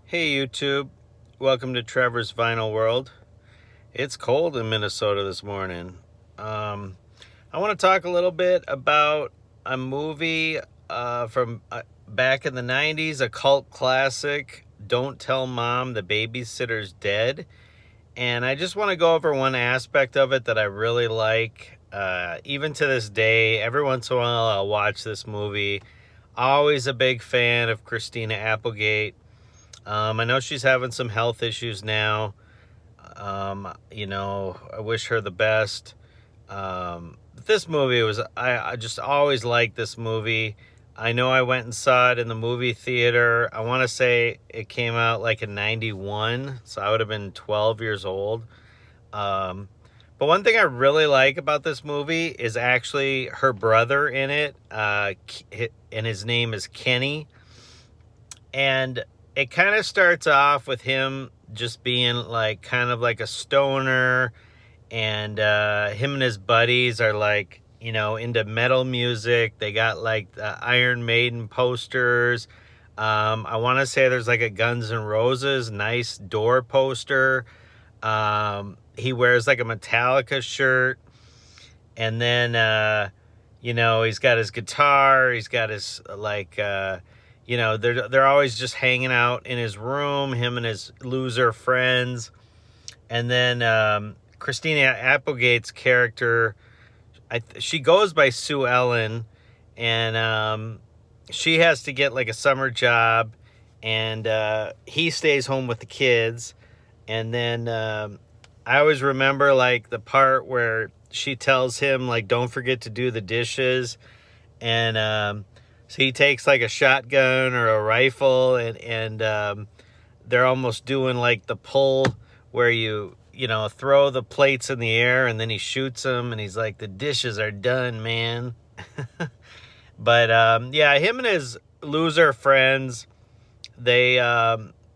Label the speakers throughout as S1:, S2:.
S1: Hey YouTube, welcome to Trevor's Vinyl World. It's cold in Minnesota this morning. I want to talk a little bit about a movie from back in the 90s, a cult classic, Don't Tell Mom the Babysitter's Dead. And I just want to go over one aspect of it that I really like. Even to this day, every once in a while I'll watch this movie. Always a big fan of Christina Applegate. I know she's having some health issues now. I wish her the best. This movie I just always liked this movie. I know I went and saw it in the movie theater. I want to say it came out like in 91, so I would have been 12 years old. But one thing I really like about this movie is actually her brother in it, and his name is Kenny. And it kind of starts off with him just being like kind of like a stoner, and him and his buddies are like, into metal music. They got like the Iron Maiden posters. I want to say there's like a Guns N' Roses nice door poster. He wears like a Metallica shirt, and then he's got his guitar. He's got his they're always just hanging out in his room, him and his loser friends. And then Christina Applegate's character, she goes by Sue Ellen, and she has to get like a summer job, and he stays home with the kids. And then I always remember like the part where she tells him like, don't forget to do the dishes. And so he takes like a shotgun or a rifle, and they're almost doing like the pull where you throw the plates in the air, and then he shoots them, and he's like, the dishes are done, man. But yeah, him and his loser friends, they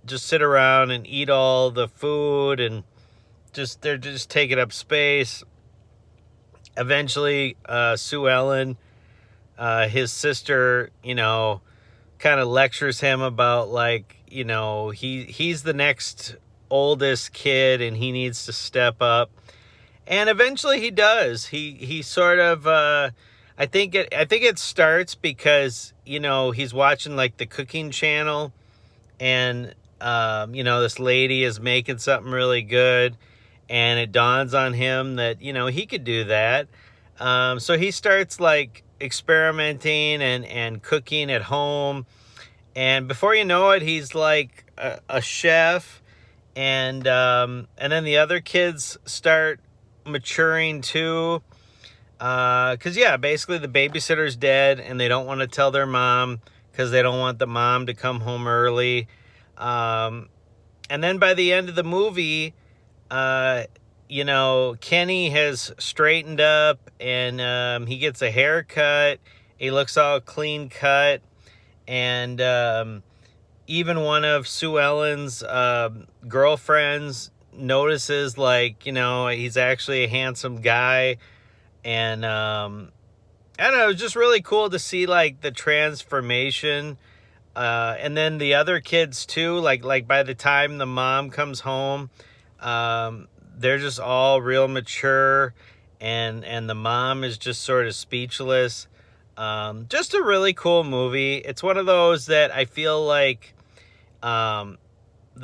S1: just sit around and eat all the food, and they're just taking up space. Eventually, Sue Ellen, his sister, kind of lectures him about like, he's the next oldest kid and he needs to step up. And eventually he does. He sort of I think it starts because, he's watching like the cooking channel, and this lady is making something really good, and it dawns on him that, he could do that. So he starts like experimenting and cooking at home, and before you know it, he's like a chef. And then the other kids start maturing too, because yeah, basically the babysitter's dead, and they don't want to tell their mom because they don't want the mom to come home early. And then by the end of the movie, Kenny has straightened up, and he gets a haircut. He looks all clean cut, and even one of Sue Ellen's girlfriends notices, like, he's actually a handsome guy. And I don't know, it was just really cool to see like the transformation. And then the other kids too, like by the time the mom comes home, they're just all real mature, and the mom is just sort of speechless. Just a really cool movie. It's one of those that I feel like the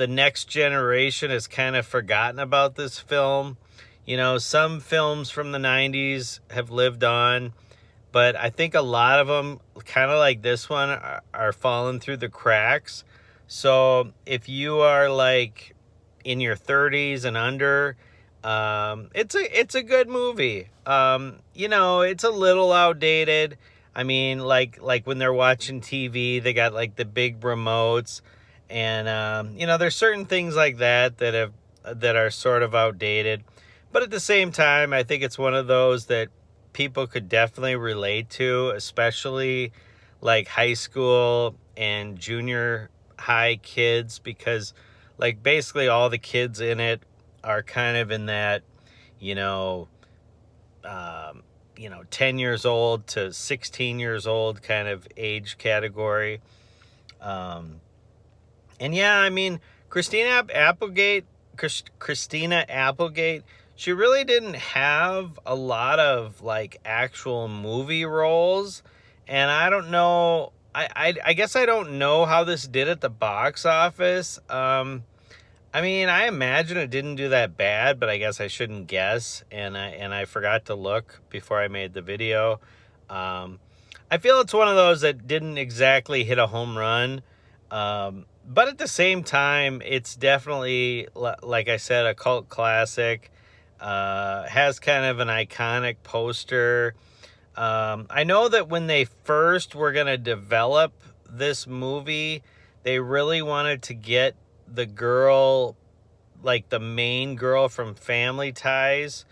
S1: next generation has kind of forgotten about this film. Some films from the 90s have lived on, but I think a lot of them, kind of like this one, are falling through the cracks. So if you are like in your 30s and under, it's a good movie. It's a little outdated. I mean, like when they're watching TV, they got like the big remotes, and there's certain things like that that are sort of outdated. But at the same time, I think it's one of those that people could definitely relate to, especially like high school and junior high kids, because like basically all the kids in it are kind of in that, 10 years old to 16 years old kind of age category. And yeah, I mean, Christina Applegate, she really didn't have a lot of like actual movie roles. And I don't know, I guess I don't know how this did at the box office. I mean, I imagine it didn't do that bad, but I guess I shouldn't guess. And I forgot to look before I made the video. I feel it's one of those that didn't exactly hit a home run. But at the same time, it's definitely, like I said, a cult classic. Has kind of an iconic poster. I know that when they first were going to develop this movie, they really wanted to get the girl, like the main girl from Family Ties.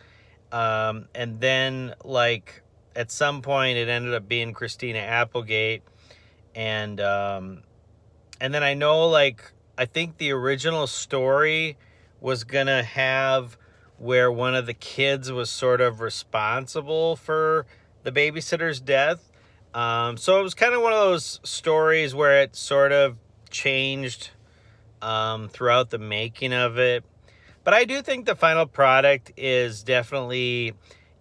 S1: And then, like, at some point, it ended up being Christina Applegate. And then I know, like, I think the original story was going to have where one of the kids was sort of responsible for the babysitter's death. So it was kind of one of those stories where it sort of changed throughout the making of it. But I do think the final product is definitely,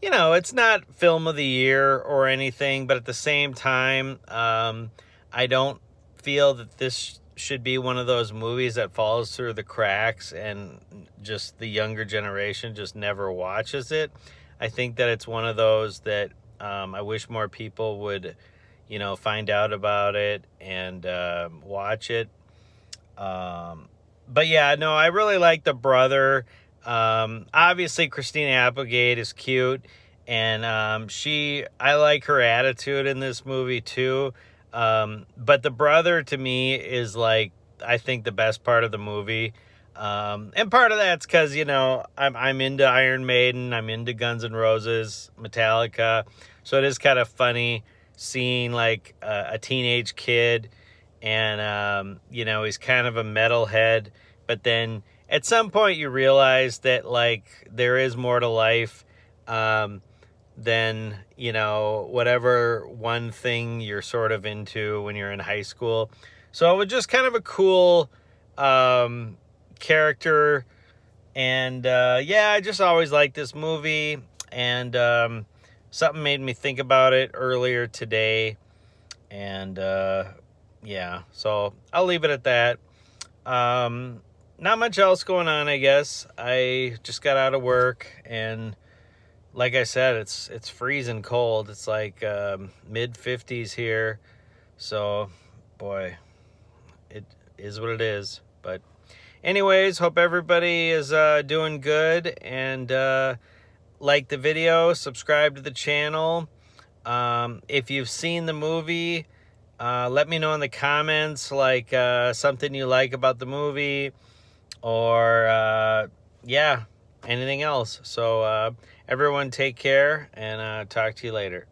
S1: you know, it's not film of the year or anything, but at the same time, I don't feel that this should be one of those movies that falls through the cracks and just the younger generation just never watches it. I think that it's one of those that I wish more people would, you know, find out about it and watch it. But yeah, no, I really like the brother. Obviously Christina Applegate is cute, and I like her attitude in this movie too. But the brother to me is like, I think the best part of the movie. And part of that's because, you know, I'm into Iron Maiden, I'm into Guns N' Roses, Metallica, so it is kind of funny seeing like a teenage kid, and you know, he's kind of a metalhead, but then at some point you realize that like there is more to life than, you know, whatever one thing you're sort of into when you're in high school. So it was just kind of a cool character, and yeah, I just always liked this movie, and something made me think about it earlier today, and yeah, so I'll leave it at that. Not much else going on, I guess. I just got out of work, and like I said, it's freezing cold. It's like mid 50s here, so boy, it is what it is. But anyways, hope everybody is doing good, and like the video, subscribe to the channel. If you've seen the movie, let me know in the comments, like something you like about the movie, or yeah, anything else. So everyone take care, and talk to you later.